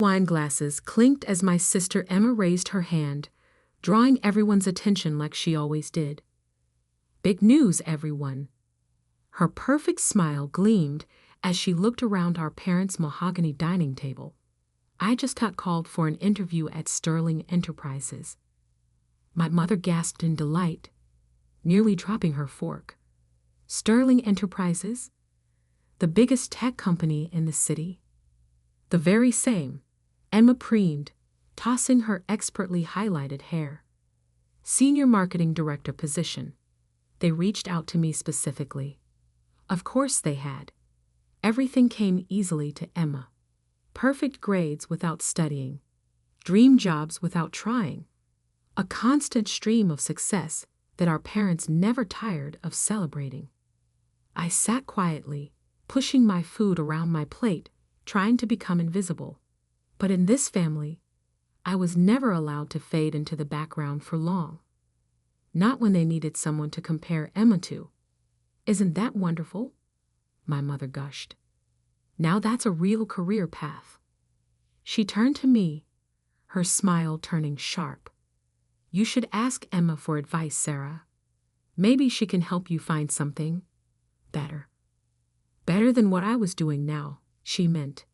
Wine glasses clinked as my sister Emma raised her hand, drawing everyone's attention like she always did. Big news, everyone. Her perfect smile gleamed as she looked around our parents' mahogany dining table. I just got called for an interview at Sterling Enterprises. My mother gasped in delight, nearly dropping her fork. Sterling Enterprises? The biggest tech company in the city? The very same, Emma preemed, tossing her expertly highlighted hair. Senior Marketing Director position. They reached out to me specifically. Of course they had. Everything came easily to Emma. Perfect grades without studying. Dream jobs without trying. A constant stream of success that our parents never tired of celebrating. I sat quietly, pushing my food around my plate, trying to become invisible. But in this family, I was never allowed to fade into the background for long. Not when they needed someone to compare Emma to. Isn't that wonderful? My mother gushed. Now that's a real career path. She turned to me, her smile turning sharp. You should ask Emma for advice, Sarah. Maybe she can help you find something better. Better than what I was doing now, she meant.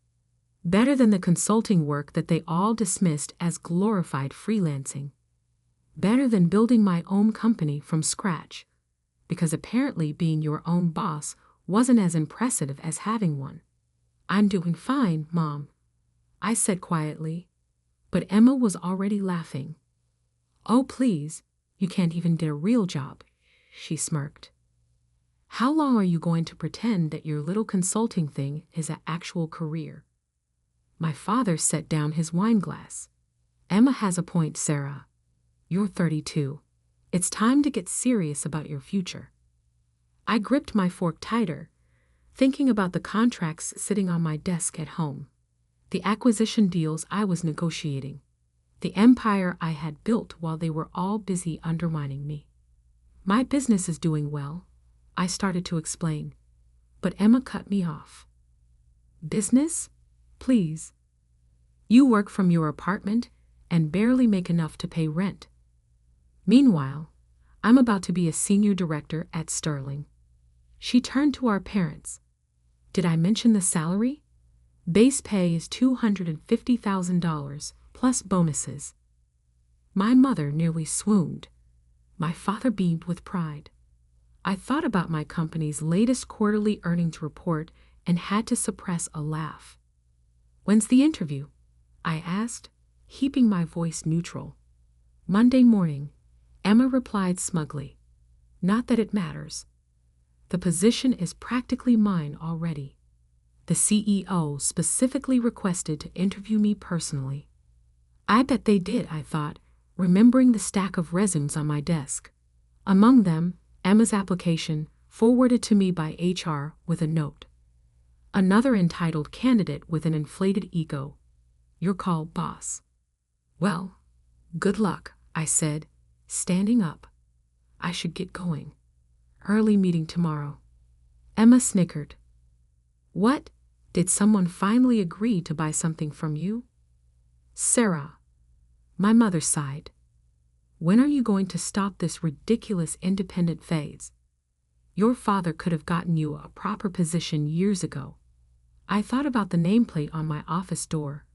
Better than the consulting work that they all dismissed as glorified freelancing. Better than building my own company from scratch, because apparently being your own boss wasn't as impressive as having one. I'm doing fine, Mom, I said quietly, but Emma was already laughing. Oh, please, you can't even get a real job, she smirked. How long are you going to pretend that your little consulting thing is an actual career? My father set down his wine glass. Emma has a point, Sarah. You're 32. It's time to get serious about your future. I gripped my fork tighter, thinking about the contracts sitting on my desk at home, the acquisition deals I was negotiating, the empire I had built while they were all busy undermining me. My business is doing well, I started to explain, but Emma cut me off. Business? Please. You work from your apartment and barely make enough to pay rent. Meanwhile, I'm about to be a senior director at Sterling. She turned to our parents. Did I mention the salary? Base pay is $250,000 plus bonuses. My mother nearly swooned. My father beamed with pride. I thought about my company's latest quarterly earnings report and had to suppress a laugh. When's the interview? I asked, keeping my voice neutral. Monday morning, Emma replied smugly. Not that it matters. The position is practically mine already. The CEO specifically requested to interview me personally. I bet they did, I thought, remembering the stack of resumes on my desk. Among them, Emma's application, forwarded to me by HR with a note. Another entitled candidate with an inflated ego. Your call, boss. Well, good luck, I said, standing up. I should get going. Early meeting tomorrow. Emma snickered. What? Did someone finally agree to buy something from you? Sarah. My mother sighed. When are you going to stop this ridiculous independent phase? Your father could have gotten you a proper position years ago. I thought about the nameplate on my office door,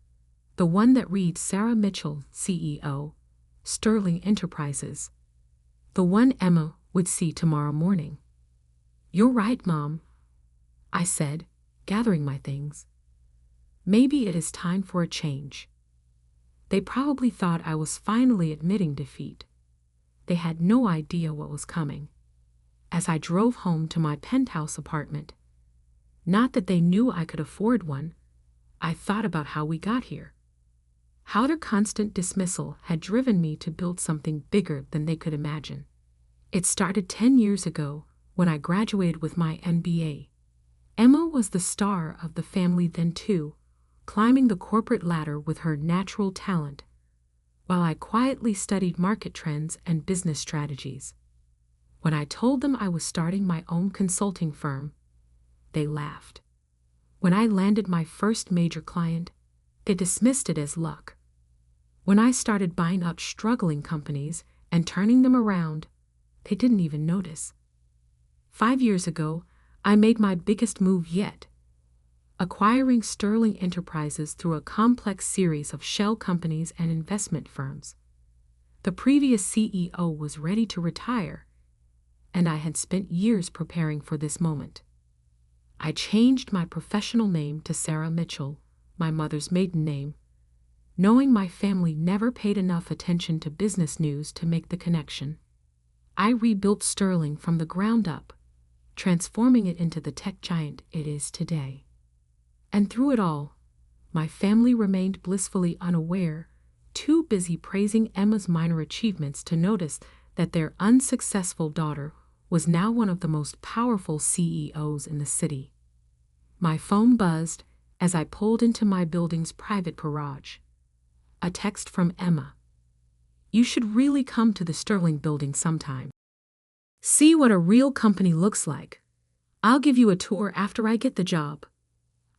the one that reads Sarah Mitchell, CEO, Sterling Enterprises, the one Emma would see tomorrow morning. You're right, Mom, I said, gathering my things. Maybe it is time for a change. They probably thought I was finally admitting defeat. They had no idea what was coming. As I drove home to my penthouse apartment, not that they knew I could afford one, I thought about how we got here. How their constant dismissal had driven me to build something bigger than they could imagine. It started 10 years ago when I graduated with my MBA. Emma was the star of the family then too, climbing the corporate ladder with her natural talent, while I quietly studied market trends and business strategies. When I told them I was starting my own consulting firm, they laughed. When I landed my first major client, They dismissed it as luck. When I started buying up struggling companies and turning them around, they didn't even notice. 5 years ago, I made my biggest move yet, acquiring Sterling Enterprises through a complex series of shell companies and investment firms. The previous CEO was ready to retire, and I had spent years preparing for this moment. I changed my professional name to Sarah Mitchell, my mother's maiden name, knowing my family never paid enough attention to business news to make the connection. I rebuilt Sterling from the ground up, transforming it into the tech giant it is today. And through it all, my family remained blissfully unaware, too busy praising Emma's minor achievements to notice that their unsuccessful daughter was now one of the most powerful CEOs in the city. My phone buzzed as I pulled into my building's private garage. A text from Emma. "You should really come to the Sterling building sometime. See what a real company looks like. I'll give you a tour after I get the job."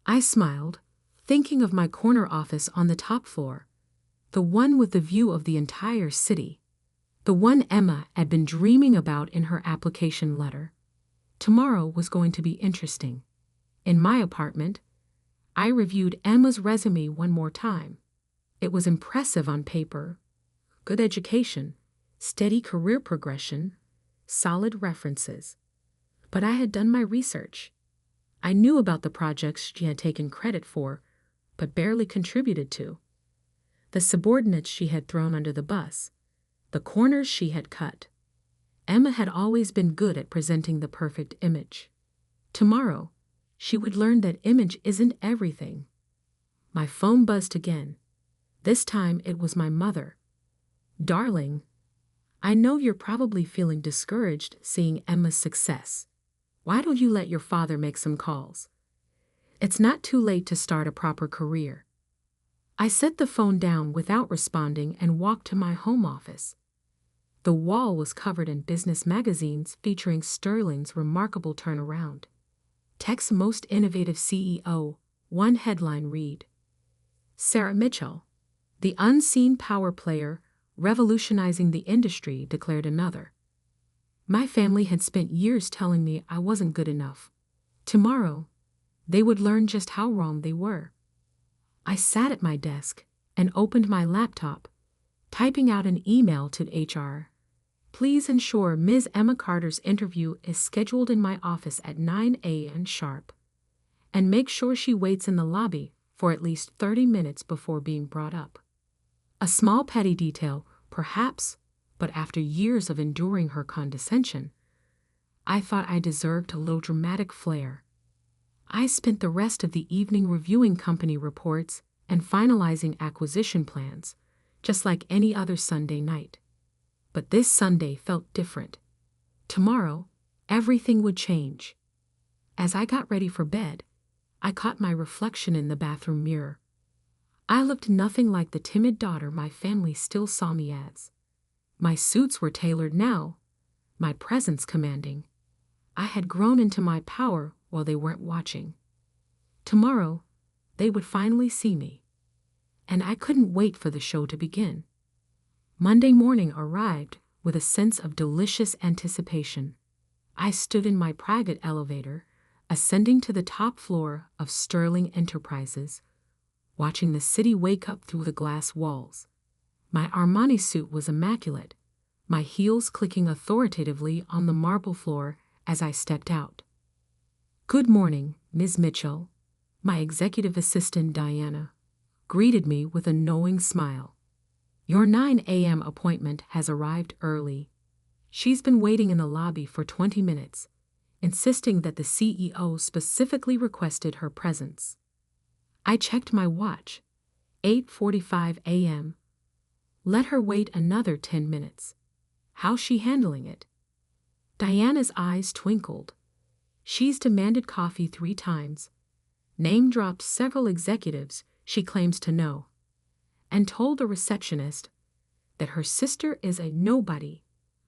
I smiled, thinking of my corner office on the top floor, the one with the view of the entire city, the one Emma had been dreaming about in her application letter. Tomorrow was going to be interesting. In my apartment, I reviewed Emma's resume one more time. It was impressive on paper. Good education, steady career progression, solid references. But I had done my research. I knew about the projects she had taken credit for, but barely contributed to. The subordinates she had thrown under the bus, the corners she had cut. Emma had always been good at presenting the perfect image. Tomorrow, she would learn that image isn't everything. My phone buzzed again. This time it was my mother. "Darling, I know you're probably feeling discouraged seeing Emma's success. Why don't you let your father make some calls? It's not too late to start a proper career." I set the phone down without responding and walked to my home office. The wall was covered in business magazines featuring Sterling's remarkable turnaround. Tech's most innovative CEO, one headline read, "Sarah Mitchell, the unseen power player revolutionizing the industry," declared another. My family had spent years telling me I wasn't good enough. Tomorrow, they would learn just how wrong they were. I sat at my desk and opened my laptop, typing out an email to HR. "Please ensure Ms. Emma Carter's interview is scheduled in my office at 9 a.m. sharp. And make sure she waits in the lobby for at least 30 minutes before being brought up." A small petty detail, perhaps, but after years of enduring her condescension, I thought I deserved a little dramatic flair. I spent the rest of the evening reviewing company reports and finalizing acquisition plans, just like any other Sunday night. But this Sunday felt different. Tomorrow, everything would change. As I got ready for bed, I caught my reflection in the bathroom mirror. I looked nothing like the timid daughter my family still saw me as. My suits were tailored now, my presence commanding. I had grown into my power while they weren't watching. Tomorrow, they would finally see me. And I couldn't wait for the show to begin. Monday morning arrived with a sense of delicious anticipation. I stood in my private elevator, ascending to the top floor of Sterling Enterprises, watching the city wake up through the glass walls. My Armani suit was immaculate, my heels clicking authoritatively on the marble floor as I stepped out. "Good morning, Ms. Mitchell," my executive assistant Diana greeted me with a knowing smile. "Your 9 a.m. appointment has arrived early." She's been waiting in the lobby for 20 minutes, insisting that the CEO specifically requested her presence. I checked my watch. 8:45 a.m. Let her wait another 10 minutes. How's she handling it? Diana's eyes twinkled. She's demanded coffee 3 times, name-dropped several executives she claims to know, and told the receptionist that her sister is a nobody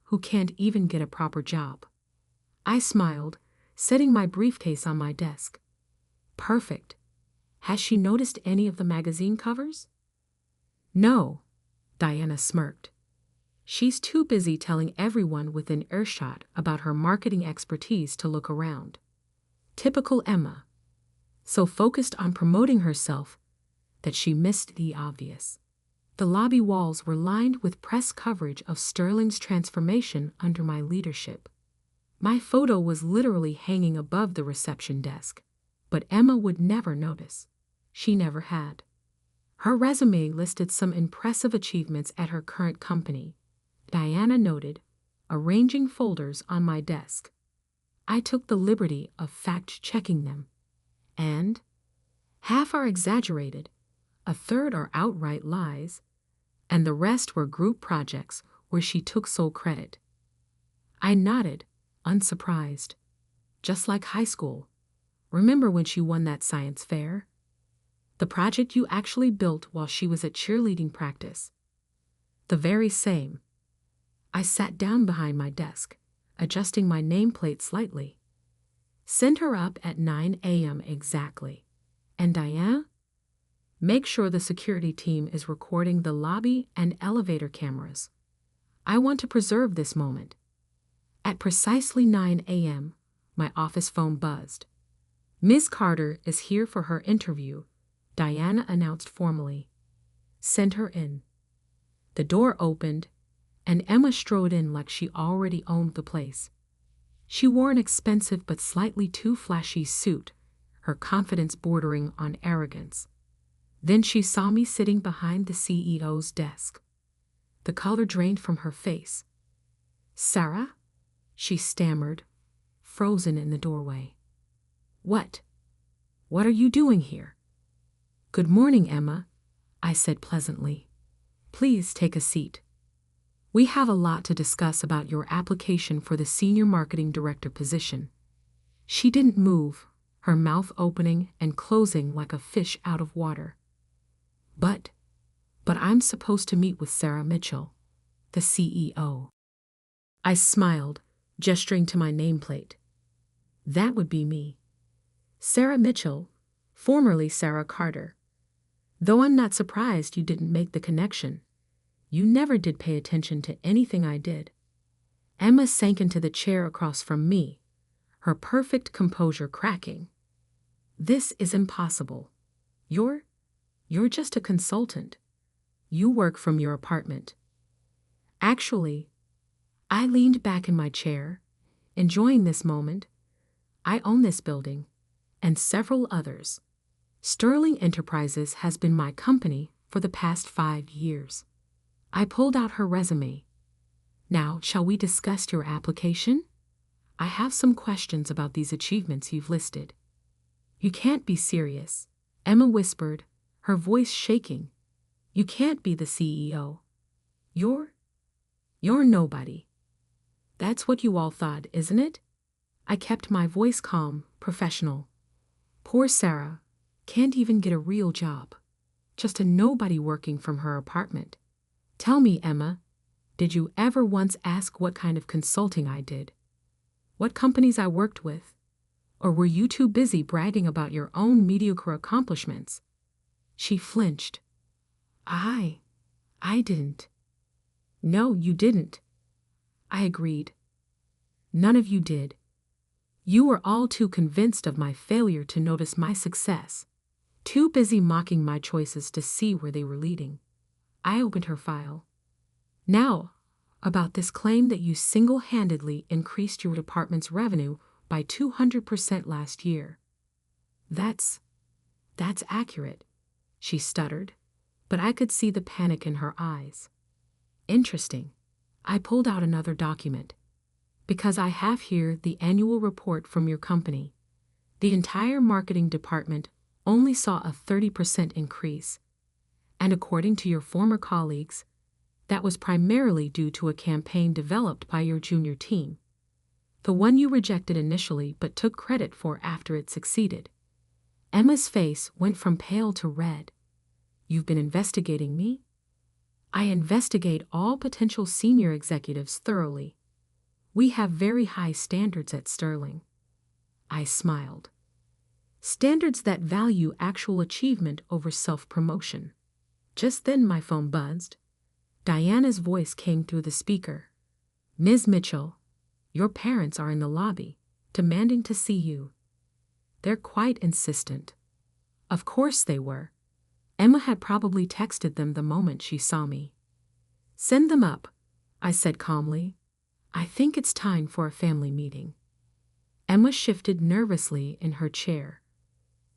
who can't even get a proper job. I smiled, setting my briefcase on my desk. Perfect. Has she noticed any of the magazine covers? No, Diana smirked. She's too busy telling everyone within earshot about her marketing expertise to look around. Typical Emma. So focused on promoting herself that she missed the obvious. The lobby walls were lined with press coverage of Sterling's transformation under my leadership. My photo was literally hanging above the reception desk, but Emma would never notice. She never had. Her resume listed some impressive achievements at her current company, Diana noted, arranging folders on my desk. I took the liberty of fact-checking them. And half are exaggerated, a third are outright lies, and the rest were group projects where she took sole credit. I nodded, unsurprised. Just like high school. Remember when she won that science fair? The project you actually built while she was at cheerleading practice. The very same. I sat down behind my desk, adjusting my nameplate slightly. Send her up at 9 a.m. exactly. And Diana? Make sure the security team is recording the lobby and elevator cameras. I want to preserve this moment. At precisely 9 a.m., my office phone buzzed. Ms. Carter is here for her interview, Diana announced formally. Send her in. The door opened, and Emma strode in like she already owned the place. She wore an expensive but slightly too flashy suit, her confidence bordering on arrogance. Then she saw me sitting behind the CEO's desk. The color drained from her face. Sarah? She stammered, frozen in the doorway. What? What are you doing here? Good morning, Emma, I said pleasantly. Please take a seat. We have a lot to discuss about your application for the Senior Marketing Director position. She didn't move, her mouth opening and closing like a fish out of water. But I'm supposed to meet with Sarah Mitchell, the CEO. I smiled, gesturing to my nameplate. That would be me. Sarah Mitchell, formerly Sarah Carter. Though I'm not surprised you didn't make the connection. You never did pay attention to anything I did. Emma sank into the chair across from me, her perfect composure cracking. This is impossible. You're just a consultant. You work from your apartment. Actually, I leaned back in my chair, enjoying this moment. I own this building, and several others. Sterling Enterprises has been my company for the past 5 years. I pulled out her resume. Now, shall we discuss your application? I have some questions about these achievements you've listed. You can't be serious, Emma whispered, her voice shaking. You can't be the CEO. You're nobody. That's what you all thought, isn't it? I kept my voice calm, professional. Poor Sarah can't even get a real job. Just a nobody working from her apartment. Tell me, Emma, did you ever once ask what kind of consulting I did? What companies I worked with? Or were you too busy bragging about your own mediocre accomplishments? She flinched. I didn't. No, you didn't. I agreed. None of you did. You were all too convinced of my failure to notice my success, too busy mocking my choices to see where they were leading. I opened her file. Now, about this claim that you single-handedly increased your department's revenue by 200% last year. That's accurate, she stuttered, but I could see the panic in her eyes. Interesting. I pulled out another document. Because I have here the annual report from your company. The entire marketing department only saw a 30% increase. And according to your former colleagues, that was primarily due to a campaign developed by your junior team. The one you rejected initially but took credit for after it succeeded. Emma's face went from pale to red. You've been investigating me? I investigate all potential senior executives thoroughly. We have very high standards at Sterling. I smiled. Standards that value actual achievement over self-promotion. Just then my phone buzzed. Diana's voice came through the speaker. "Ms. Mitchell, your parents are in the lobby, demanding to see you." They're quite insistent. Of course they were. Emma had probably texted them the moment she saw me. "Send them up," I said calmly. "I think it's time for a family meeting." Emma shifted nervously in her chair.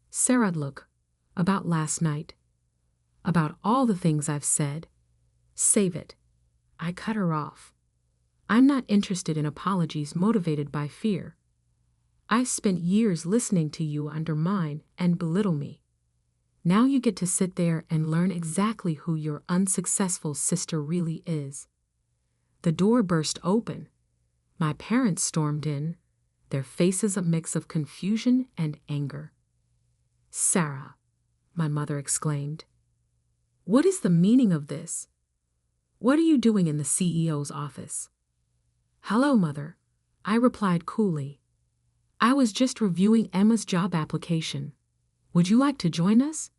"Sarah, look, about last night. About all the things I've said. Save it." I cut her off. "I'm not interested in apologies motivated by fear. I've spent years listening to you undermine and belittle me. Now you get to sit there and learn exactly who your unsuccessful sister really is." The door burst open. My parents stormed in, their faces a mix of confusion and anger. "Sarah," my mother exclaimed, "what is the meaning of this? What are you doing in the CEO's office?" "Hello, Mother," I replied coolly. "I was just reviewing Emma's job application. Would you like to join us?"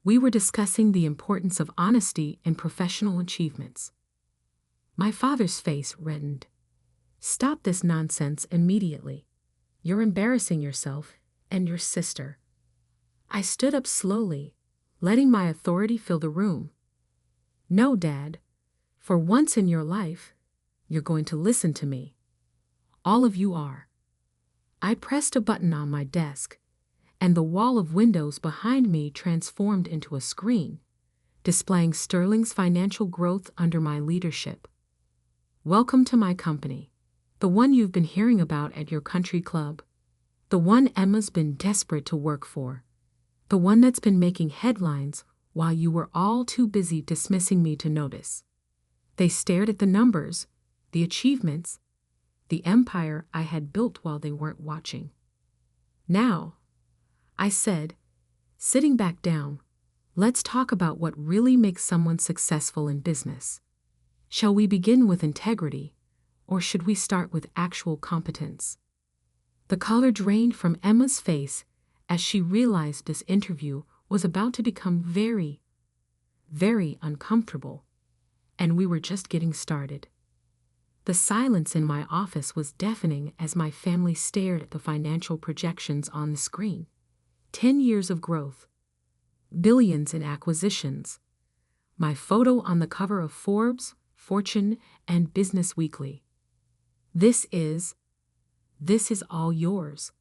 We were discussing the importance of honesty in professional achievements. My father's face reddened. "Stop this nonsense immediately. You're embarrassing yourself and your sister." I stood up slowly, letting my authority fill the room. "No, Dad. For once in your life, you're going to listen to me. All of you are." I pressed a button on my desk, and the wall of windows behind me transformed into a screen, displaying Sterling's financial growth under my leadership. "Welcome to my company, the one you've been hearing about at your country club, the one Emma's been desperate to work for, the one that's been making headlines while you were all too busy dismissing me to notice." They stared at the numbers, the achievements, the empire I had built while they weren't watching. "Now," I said, sitting back down, "let's talk about what really makes someone successful in business. Shall we begin with integrity, or should we start with actual competence?" The color drained from Emma's face as she realized this interview was about to become very, very uncomfortable, and we were just getting started. The silence in my office was deafening as my family stared at the financial projections on the screen. 10 years of growth, billions in acquisitions, my photo on the cover of Forbes, Fortune, and Business Weekly. This is all yours,"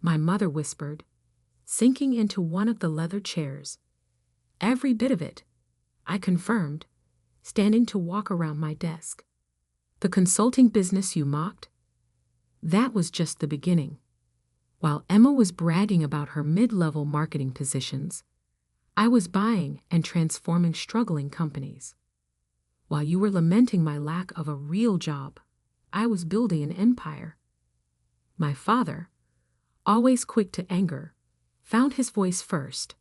my mother whispered, sinking into one of the leather chairs. "Every bit of it," I confirmed, standing to walk around my desk. "The consulting business you mocked? That was just the beginning. While Emma was bragging about her mid-level marketing positions, I was buying and transforming struggling companies. While you were lamenting my lack of a real job, I was building an empire." My father, always quick to anger, found his voice first.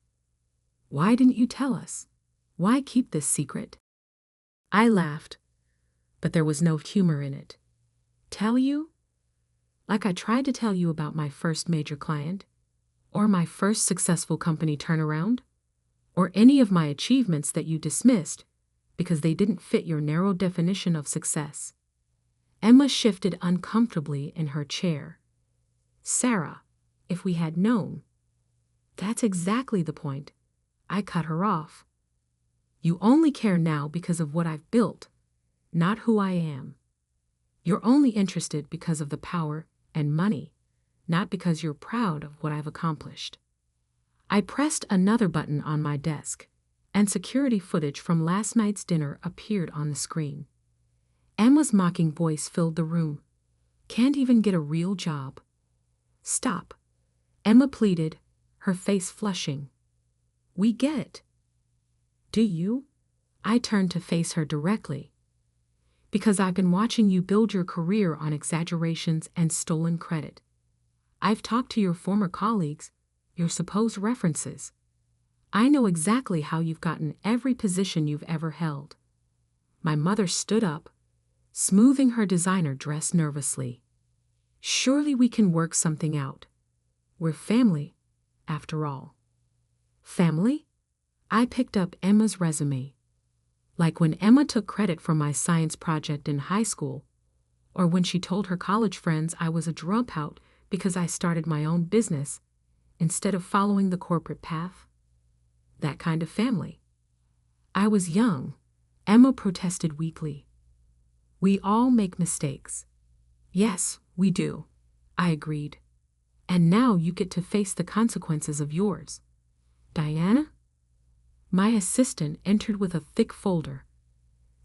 "Why didn't you tell us? Why keep this secret?" I laughed, but there was no humor in it. "Tell you? Like I tried to tell you about my first major client, or my first successful company turnaround, or any of my achievements that you dismissed because they didn't fit your narrow definition of success." Emma shifted uncomfortably in her chair. "Sarah, if we had known." "That's exactly the point." I cut her off. "You only care now because of what I've built, not who I am. You're only interested because of the power and money, not because you're proud of what I've accomplished." I pressed another button on my desk, and security footage from last night's dinner appeared on the screen. Emma's mocking voice filled the room. "Can't even get a real job." "Stop," Emma pleaded, her face flushing. "We get it." "Do you?" I turned to face her directly. "Because I've been watching you build your career on exaggerations and stolen credit. I've talked to your former colleagues, your supposed references. I know exactly how you've gotten every position you've ever held." My mother stood up, smoothing her designer dress nervously. "Surely we can work something out. We're family, after all. Family? I picked up Emma's resume. Like when Emma took credit for my science project in high school, or when she told her college friends I was a dropout because I started my own business instead of following the corporate path. That kind of family. I was young, Emma protested weakly. We all make mistakes. Yes, we do, I agreed. And now you get to face the consequences of yours. Diana? My assistant entered with a thick folder.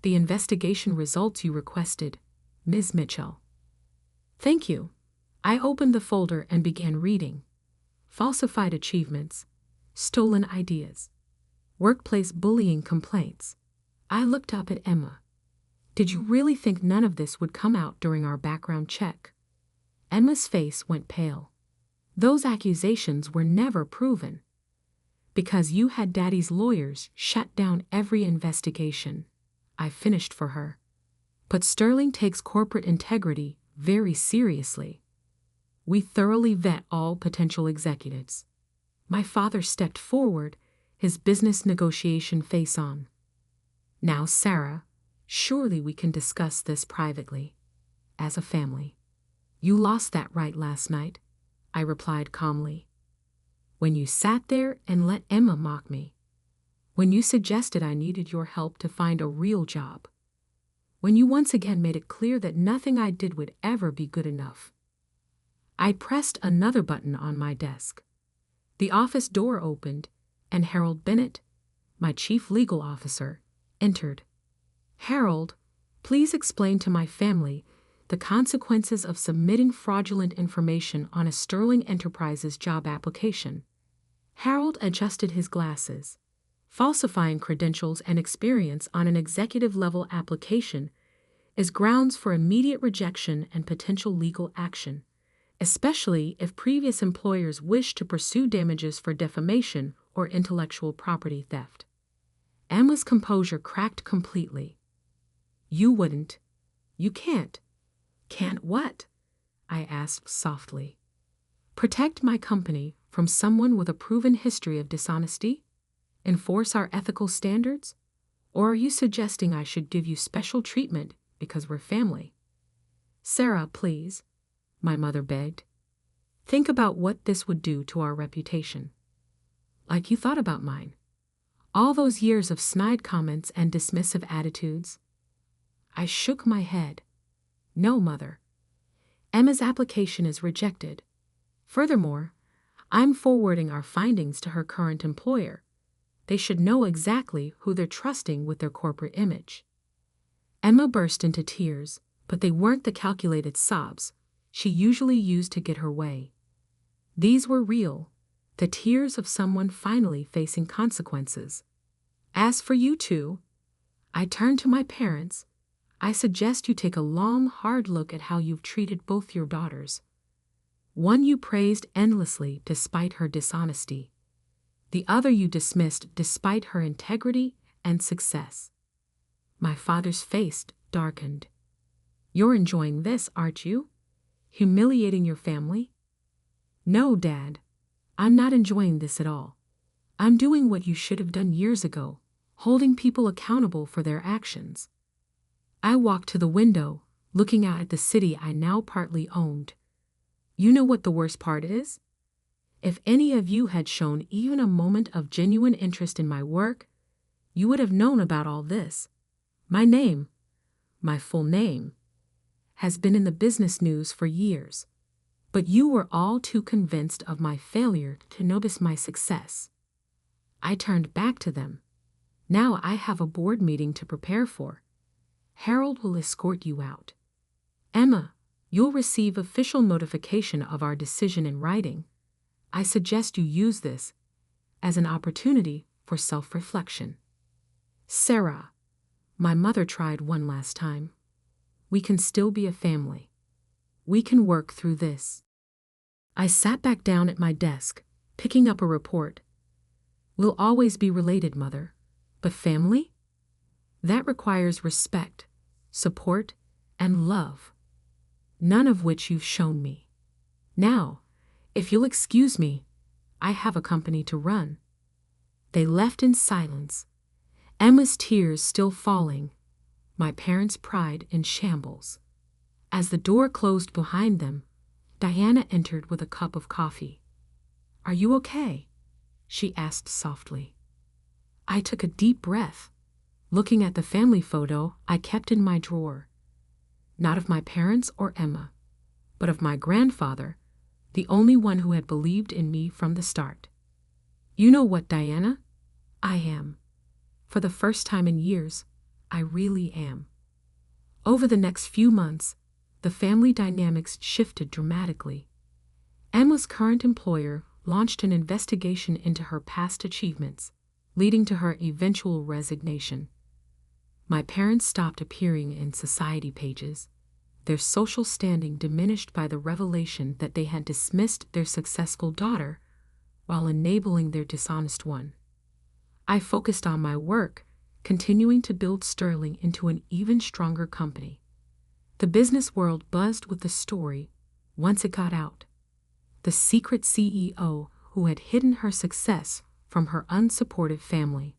The investigation results you requested, Ms. Mitchell. Thank you. I opened the folder and began reading. Falsified achievements, stolen ideas, workplace bullying complaints. I looked up at Emma. Did you really think none of this would come out during our background check? Emma's face went pale. Those accusations were never proven. Because you had Daddy's lawyers shut down every investigation, I finished for her. But Sterling takes corporate integrity very seriously. We thoroughly vet all potential executives. My father stepped forward, his business negotiation face on. Now, Sarah, surely we can discuss this privately, as a family. You lost that right last night, I replied calmly. When you sat there and let Emma mock me. When you suggested I needed your help to find a real job. When you once again made it clear that nothing I did would ever be good enough. I pressed another button on my desk. The office door opened, and Harold Bennett, my chief legal officer, entered. Harold, please explain to my family the consequences of submitting fraudulent information on a Sterling Enterprises job application. Harold adjusted his glasses. Falsifying credentials and experience on an executive-level application is grounds for immediate rejection and potential legal action, especially if previous employers wish to pursue damages for defamation or intellectual property theft. Emma's composure cracked completely. You wouldn't. You can't. Can't what? I asked softly. Protect my company from someone with a proven history of dishonesty? Enforce our ethical standards? Or are you suggesting I should give you special treatment because we're family? Sarah, please, my mother begged. Think about what this would do to our reputation. Like you thought about mine. All those years of snide comments and dismissive attitudes. I shook my head. No, Mother. Emma's application is rejected. Furthermore, I'm forwarding our findings to her current employer. They should know exactly who they're trusting with their corporate image. Emma burst into tears, but they weren't the calculated sobs she usually used to get her way. These were real, the tears of someone finally facing consequences. As for you two, I turned to my parents. I suggest you take a long, hard look at how you've treated both your daughters. One you praised endlessly despite her dishonesty. The other you dismissed despite her integrity and success. My father's face darkened. You're enjoying this, aren't you? Humiliating your family? No, Dad. I'm not enjoying this at all. I'm doing what you should have done years ago, holding people accountable for their actions. I walked to the window, looking out at the city I now partly owned. You know what the worst part is? If any of you had shown even a moment of genuine interest in my work, you would have known about all this. My name, my full name, has been in the business news for years, but you were all too convinced of my failure to notice my success. I turned back to them. Now I have a board meeting to prepare for. Harold will escort you out. Emma, you'll receive official notification of our decision in writing. I suggest you use this as an opportunity for self-reflection. Sarah, my mother tried one last time. We can still be a family. We can work through this. I sat back down at my desk, picking up a report. We'll always be related, Mother, but family? That requires respect, support, and love, none of which you've shown me. Now, if you'll excuse me, I have a company to run." They left in silence, Emma's tears still falling, my parents' pride in shambles. As the door closed behind them, Diana entered with a cup of coffee. "Are you okay?" she asked softly. I took a deep breath, looking at the family photo I kept in my drawer. Not of my parents or Emma, but of my grandfather, the only one who had believed in me from the start. "You know what, Diana? I am. For the first time in years, I really am." Over the next few months, the family dynamics shifted dramatically. Emma's current employer launched an investigation into her past achievements, leading to her eventual resignation. My parents stopped appearing in society pages, their social standing diminished by the revelation that they had dismissed their successful daughter while enabling their dishonest one. I focused on my work, continuing to build Sterling into an even stronger company. The business world buzzed with the story once it got out. The secret CEO who had hidden her success from her unsupportive family.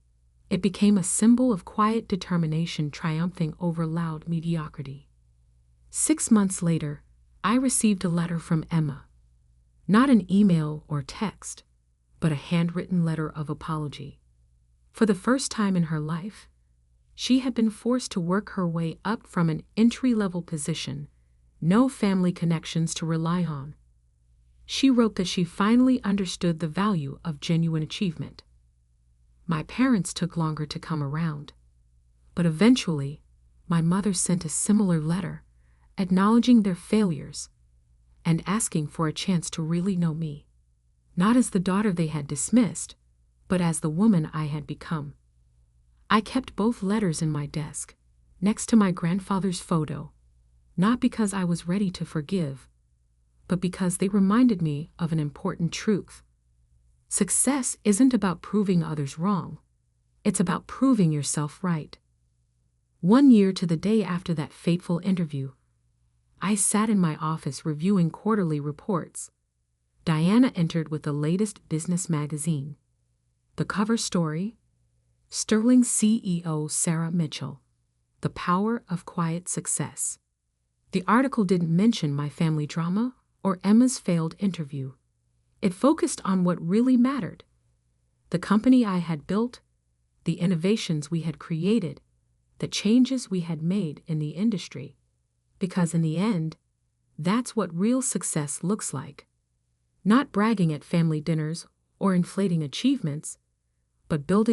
It became a symbol of quiet determination triumphing over loud mediocrity. 6 months later, I received a letter from Emma. Not an email or text, but a handwritten letter of apology. For the first time in her life, she had been forced to work her way up from an entry-level position, no family connections to rely on. She wrote that she finally understood the value of genuine achievement. My parents took longer to come around, but eventually, my mother sent a similar letter, acknowledging their failures and asking for a chance to really know me, not as the daughter they had dismissed, but as the woman I had become. I kept both letters in my desk, next to my grandfather's photo, not because I was ready to forgive, but because they reminded me of an important truth. Success isn't about proving others wrong. It's about proving yourself right. 1 year to the day after that fateful interview, I sat in my office reviewing quarterly reports. Diana entered with the latest business magazine. The cover story, Sterling CEO Sarah Mitchell, The Power of Quiet Success. The article didn't mention my family drama or Emma's failed interview. It focused on what really mattered: the company I had built, the innovations we had created, the changes we had made in the industry. Because in the end, that's what real success looks like. Not bragging at family dinners or inflating achievements, but building